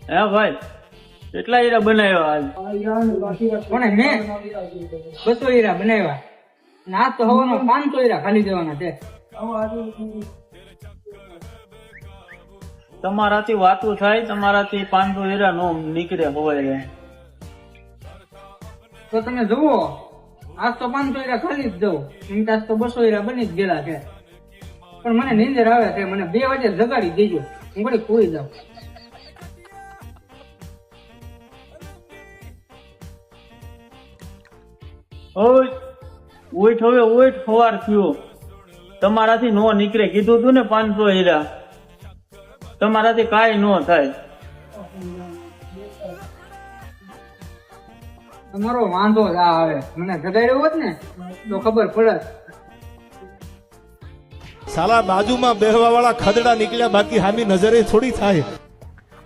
હે ભાઈ કેટલા હીરા બનાવ્યા આજ? કોને? મેં 200 હીરા બનાવ્યા. ના તો હવાનો 500 હીરા ખાલી દેવાના છે. તમારાથી વાતું થાય, તમારાથી 500 હીરા નો નીકળે હોય. તો તમે જુઓ, આજ તો 500 હીરા ખાલી જ દઉં. એમ આજ તો 200 હીરા બની જ ગયેલા છે. પણ મને નીંદર આવે છે, મને 2 વાગે જગાડી દેજો, હું ઘડી ખોઈ જાઉં. ઓઈઠ હવે ઓઈઠ સવાર થયો, તમારાથી નો નીકળે. કીધું તું ને 500 હીરા, તમારાથી કાંઈ નો થાય. તમારો વાંધો જ આ આવે. મને જગાડ્યો હોત ને તો ખબર પડત. સાલા બાજુમાં બેહવા વાળા ખદડા નીકળ્યા, બાકી હામી નજરે થોડી થાય.